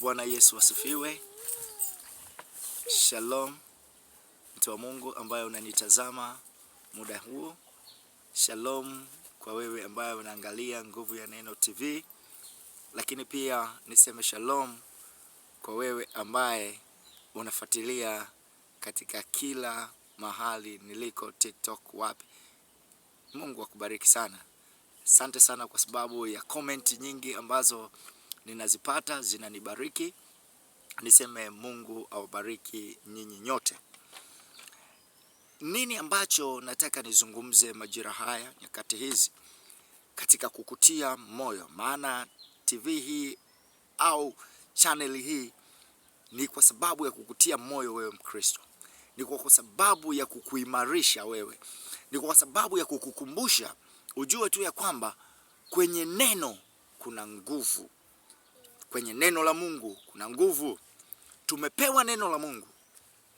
Bwana Yesu asifiwe. Shalom mtu wa Mungu ambaye unanitazama muda huu. Shalom kwa wewe ambaye unaangalia Nguvu ya Neno TV. Lakini pia niseme shalom kwa wewe ambaye unafuatilia katika kila mahali niliko, TikTok, wapi. Mungu akubariki sana. Asante sana kwa sababu ya comment nyingi ambazo ninazipata, zinanibariki. Niseme Mungu awabariki nyinyi nyote. Nini ambacho nataka nizungumze majira haya, nyakati hizi, katika kukutia moyo? Maana TV hii au channel hii ni kwa sababu ya kukutia moyo wewe Mkristo. Ni kwa sababu ya kukuimarisha wewe. Ni kwa sababu ya kukukumbusha ujue tu ya kwamba kwenye neno kuna nguvu. Kwenye neno la Mungu kuna nguvu. Tumepewa neno la Mungu.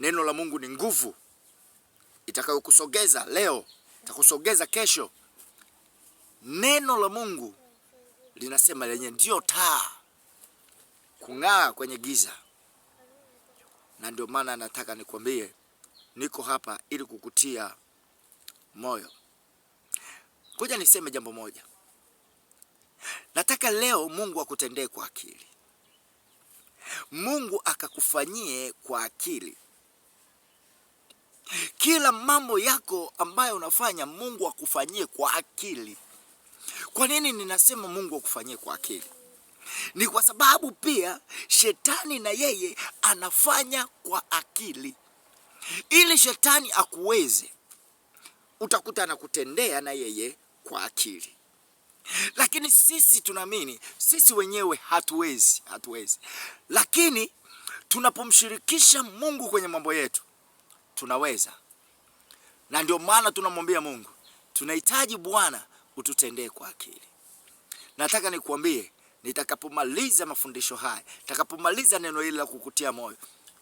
Neno la Mungu ni nguvu itakayokusogeza leo, itakusogeza kesho. Neno la Mungu linasema lenye ndio taa kung'aa kwenye giza. Na ndio maana nataka nikwambie niko hapa ili kukutia moyo. Ngoja niseme jambo moja. Nataka leo Mungu akutendee kwa akili. Mungu akakufanyie kwa akili. Kila mambo yako ambayo unafanya Mungu akufanyie kwa akili. Kwa nini ninasema Mungu akufanyie kwa akili? Ni kwa sababu pia shetani na yeye anafanya kwa akili. Ili shetani akuweze, utakuta anakutendea na yeye kwa akili. Lakini sisi tunaamini, sisi wenyewe hatuwezi. Lakini tunapomshirikisha Mungu kwenye mambo yetu, tunaweza. Na ndio maana tunamwambia Mungu, tunahitaji Bwana ututendee kwa akili. Nataka nikuambie, nitakapomaliza mafundisho haya, nitakapomaliza neno hili la kukutia moyo,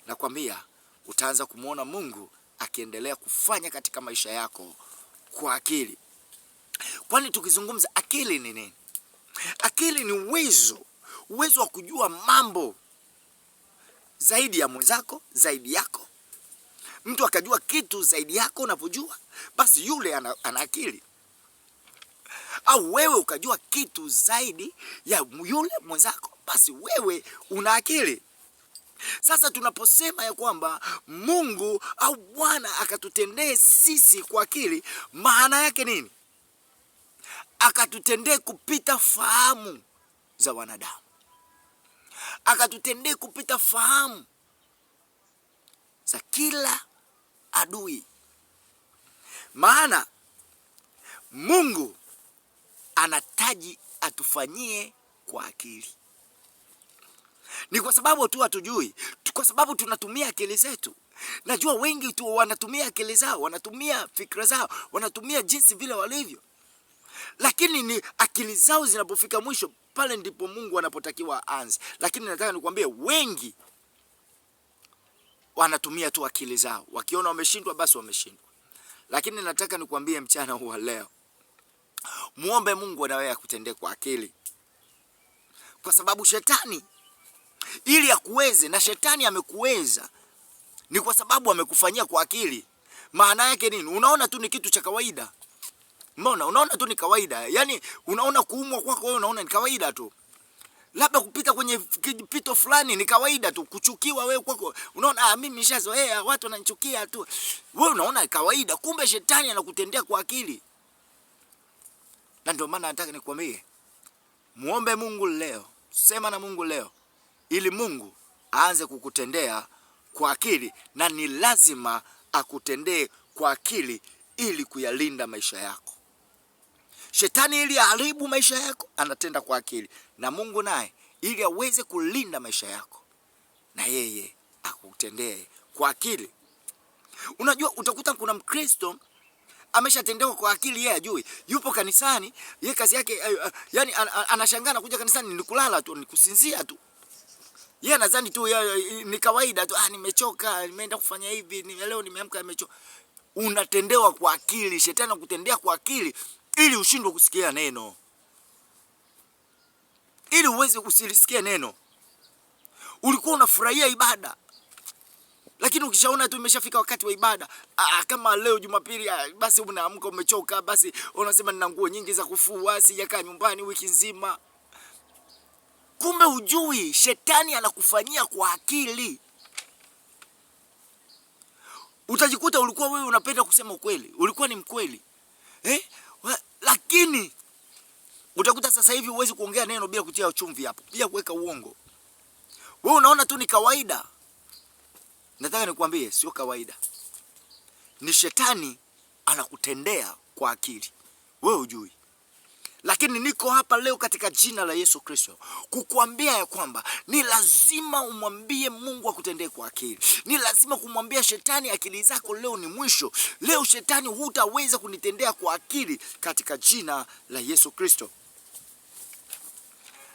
nakwambia utaanza kumuona Mungu akiendelea kufanya katika maisha yako kwa akili. Kwani tukizungumza akili ni nini? Akili ni uwezo wa kujua mambo zaidi ya mwenzako, zaidi yako. Mtu akajua kitu zaidi yako unavyojua, basi yule ana akili. Au wewe ukajua kitu zaidi ya yule mwenzako, basi wewe una akili. Sasa tunaposema ya kwamba Mungu au Bwana akatutendee sisi kwa akili, maana yake nini? Akatutendee kupita fahamu za wanadamu. Akatutendee kupita fahamu za kila adui. Maana Mungu anataji atufanyie kwa akili. Ni kwa sababu tu hatujui, kwa sababu tunatumia akili zetu. Najua wengi tu wanatumia akili zao, wanatumia fikra zao, wanatumia jinsi vile walivyo. Lakini ni akili zao zinapofika mwisho, pale ndipo Mungu anapotakiwa aanze. Lakini nataka nikwambie, wengi wanatumia tu akili zao. Wakiona wameshindwa, basi wameshindwa. Lakini nataka nikwambie mchana huu leo, muombe Mungu na wewe akutendee kwa akili. Kwa sababu shetani ili akuweze, na shetani amekuweza, ni kwa sababu amekufanyia kwa akili. Maana yake nini? Unaona tu ni kitu cha kawaida. Mbona? Unaona tu ni kawaida. Yaani unaona kuumwa kwako wewe unaona ni kawaida tu. Labda kupita kwenye kipito fulani ni kawaida tu. Kuchukiwa wewe kwako unaona mimi nishazoea, watu wananichukia tu. Wewe unaona kawaida, kumbe shetani anakutendea kwa akili. Na ndio maana nataka nikwambie, muombe Mungu leo, sema na Mungu leo, ili Mungu aanze kukutendea kwa akili. Na ni lazima akutendee kwa akili ili kuyalinda maisha yako. Shetani ili aharibu maisha yako anatenda kwa akili, na Mungu naye ili aweze kulinda maisha yako, na yeye akutendee kwa akili. Unajua, utakuta kuna Mkristo ameshatendewa kwa akili, yeye ajui. Yupo kanisani, yeye kazi yake yani anashangaa kuja kanisani ni kulala tu, ni kusinzia tu. Yeye anadhani tu ni kawaida tu, nimechoka, nimeenda kufanya hivi, leo nimeamka nimechoka. Unatendewa kwa akili. Shetani anakutendea kwa akili ili ushindwe kusikia neno. Ili uweze usilisikie neno. ulikuwa unafurahia ibada. Lakini ukishaona tu imeshafika wakati wa ibada, kama leo Jumapili, basi unaamka umechoka, basi unasema nina nguo nyingi za kufua, sijakaa nyumbani wiki nzima. Kumbe hujui shetani anakufanyia kwa akili. Utajikuta ulikuwa wewe unapenda kusema ukweli, ulikuwa ni mkweli. Lakini utakuta sasa hivi huwezi kuongea neno bila kutia chumvi hapo, bila kuweka uongo. Wewe unaona tu ni kawaida. Nataka nikwambie sio kawaida. Ni shetani anakutendea kwa akili. Wewe hujui. Lakini niko hapa leo katika jina la Yesu Kristo kukuambia ya kwamba ni lazima umwambie Mungu akutendee kwa akili. Ni lazima kumwambia shetani, akili zako leo ni mwisho. Leo shetani hutaweza kunitendea kwa akili katika jina la Yesu Kristo.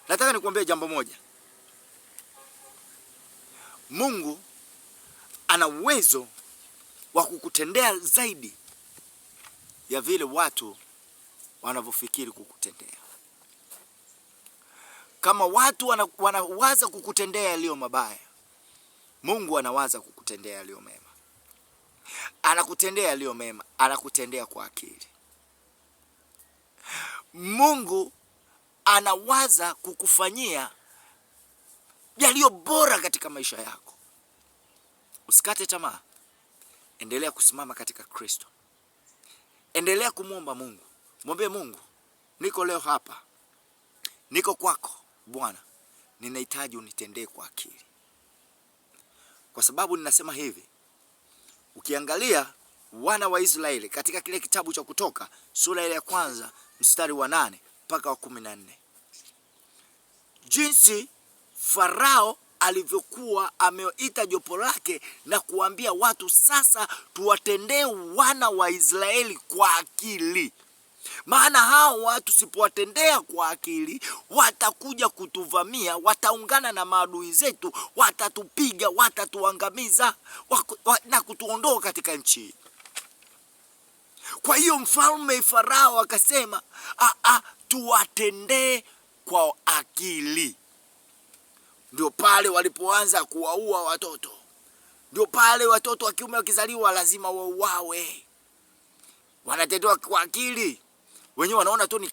Nataka nikuambie jambo moja. Mungu ana uwezo wa kukutendea zaidi ya vile watu wanavyofikiri kukutendea. Kama watu wanawaza kukutendea yaliyo mabaya, Mungu anawaza kukutendea yaliyo mema. Anakutendea yaliyo mema, anakutendea kwa akili. Mungu anawaza kukufanyia yaliyo bora katika maisha yako. Usikate tamaa. Endelea kusimama katika Kristo. Endelea kumuomba Mungu. Mwambie Mungu, niko leo hapa. Niko kwako, Bwana. Ninahitaji unitendee kwa akili. Kwa sababu ninasema hivi, ukiangalia wana wa Israeli katika kile kitabu cha Kutoka sura ile ya 1 mstari wa 8 mpaka wa 14. Jinsi Farao alivyokuwa ameita jopo lake na kuambia watu, sasa tuwatendee wana wa Israeli kwa akili. Maana hao watu sipowatendea kwa akili, watakuja kutuvamia, wataungana na maadui zetu, watatupiga, watatuangamiza na kutuondoa katika nchi. Kwa hiyo mfalme Farao akasema, tuwatendee kwa akili. Ndio pale walipoanza kuwaua watoto. Ndio pale watoto wa kiume wakizaliwa lazima wauawe. Wanatendewa kwa akili. Wenyewe wanaona tu ni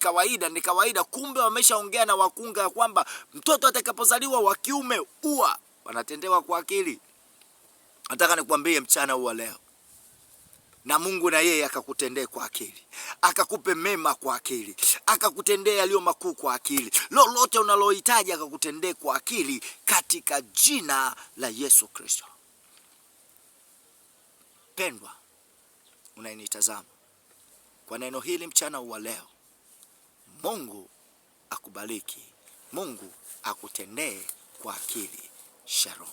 kawaida, kumbe wameshaongea na wakunga ya kwamba mtoto atakapozaliwa wa kiume ua. Wanatendewa kwa akili. Nataka nikwambie mchana huu leo, na Mungu na yeye akakutendea kwa akili, akakupe mema kwa akili, akakutendea yaliyo makuu kwa akili. Lolote unalohitaji akakutendea kwa akili katika jina la Yesu Kristo. Pendwa, unayenitazama, kwa neno hili mchana huu leo, Mungu akubariki. Mungu akutendee kwa akili. Shalom.